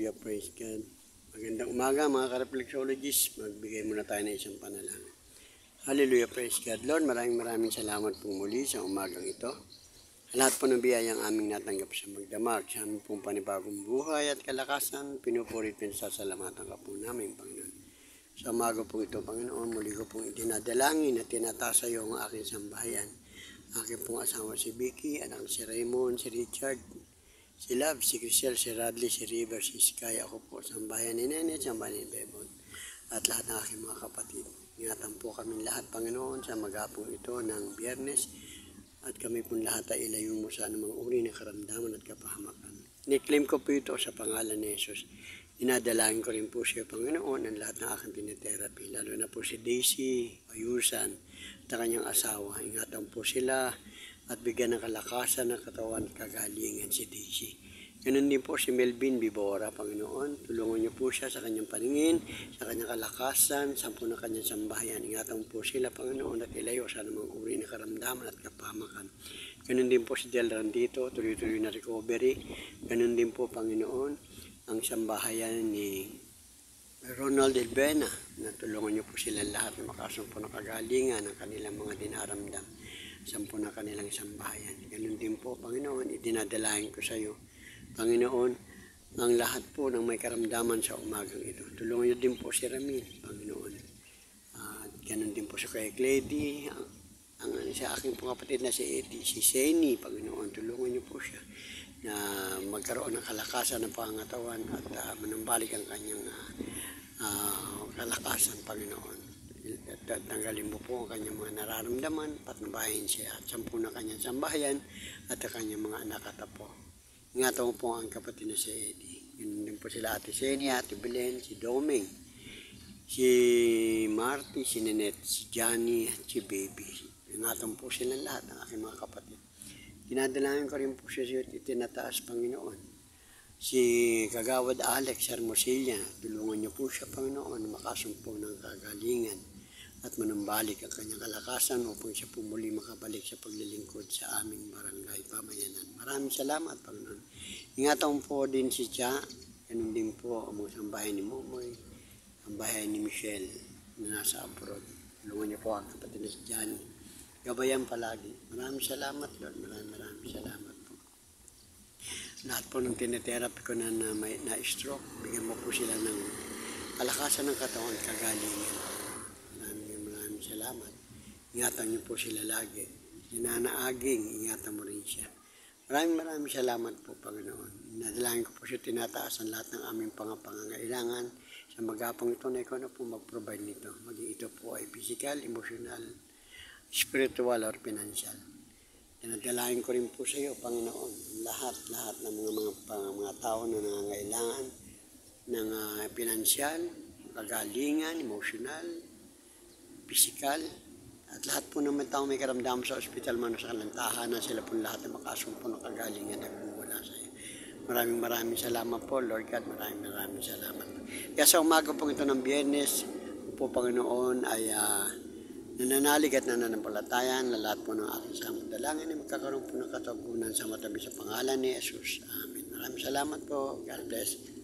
Hallelujah, praise God. Magandang umaga mga ka-reflexologists. Magbigay muna tayo ng isang panalangin. Hallelujah, praise God. Lord, maraming salamat po muli sa umagang ito. Lahat po ng biyayang aming natanggap sa magdamag, sa aming pong panibagong buhay at kalakasan, pinupurit at sasalamatan ka po namin, Panginoon. Sa umaga po ito, Panginoon, muli ko pong itinadalangin at tinataas sa iyo ang aking sambahayan. Aking pong asawa si Vicky, anak si Raymond, si Richard, si Love, si Crisel, si Radley, si River, si Sky, ako po, sambahayan ni Nene, sambahayan ni Bebon, at lahat ng aking mga kapatid. Ingatan po kami lahat, Panginoon, sa magapong ito ng Biyernes, at kami po lahat ay ilayo mo sa anumang uri ng karamdaman at kapahamakan. Niklaim ko po ito sa pangalan ni Jesus. Dinadalangin ko rin po siya, Panginoon, ang lahat ng aking tinetherapy, lalo na po si Daisy Ayusan at kanyang asawa. Ingatan po sila at bigyan ng kalakasan ng katawan at kagalingan si Daisy. Ganun din po si Melvin Bibora, Panginoon. Tulungan niyo po siya sa kanyang paningin, sa kanyang kalakasan, sa po ng kanyang sambahayan. Ingatan po sila, Panginoon, at ilayo sa anumang uri ng karamdaman at kapahamakan. Ganun din po si Del Randito, tuloy-tuloy na recovery. Ganun din po, Panginoon, ang sambahayan ni Ronald Elbena, na tulungan niyo po sila lahat na makasumpo ng kagalingan ng kanilang mga dinaramdam. Sampo na kanilang sambahayan. Ganun din po, Panginoon, idinadalahin ko sa iyo, Panginoon, ang lahat po ng may karamdaman sa umagang ito. Tulungan niyo din po si Ramil, Panginoon. Ganun din po sa kay Cledy, sa aking pong kapatid na si Eddie, si Seni, Panginoon, tulungan niyo po siya na magkaroon ng kalakasan ng pangatawan at manumbalik ang kanyang kalakasan, Panginoon. At tanggalin mo po ang kanyang mga nararamdaman, patnubahin siya at sampu na kanyang sambahayan at ang kanyang mga anak at apo. Ingatan mo po ang kapatid na si Eddie. Yun din po sila Ate Senia, Ate Belen, si Doming, si Marty, si Nanette, si Johnny at si Baby. Ingatan po sila lahat ng aking mga kapatid. Dinadalangin ko rin po siya at itinataas, Panginoon. Si Kagawad Alex Hermosilla, tulungan niyo po siya, Panginoon, makasumpo ng kagalingan at manumbalik ang kanyang kalakasan upang siya po muli makabalik sa paglilingkod sa aming barangay pamayanan. Maraming salamat, Panginoon. Ingatan po din si Cha, ganun din po ang mga sambahay ni Momoy, ang bahay ni Michelle na nasa abroad. Tulungan niyo po ang kapatid na si Johnny. Gabayan palagi. Maraming salamat, Lord. Maraming salamat po. Lahat po ng tinetherapy ko na na-stroke, bigyan mo po sila ng kalakasan ng katawan, kagalingan. Maraming salamat. Ingatan niyo po sila lagi. Sinanaaging, ingatan mo rin siya. Maraming salamat po, Panginoon. Nadalangin ko po siya, tinataas ang lahat ng aming pangangailangan sa magapang ito na ikaw na po mag-provide nito. Maging ito po ay physical, emotional, spiritual, or financial. Nadalangin ko rin po sa iyo, Panginoon, lahat ng mga tao na nangangailangan ng pinansyal, kagalingan, emotional, physical, at lahat po ng mga tao may karamdaman sa ospital man o sa kalantahan na sila po lahat na makasumpo ng kagalingan na wala sa iyo. Maraming salamat po, Lord God, maraming salamat. Kaya sa umaga po ito ng Biyernes po, Panginoon, ay nananalig at nananampalatayan na lahat po ng aking samang dalangin ay magkakaroon po ng katagunan sa matabi sa pangalan ni Jesus. Amen. Maraming salamat po. God bless.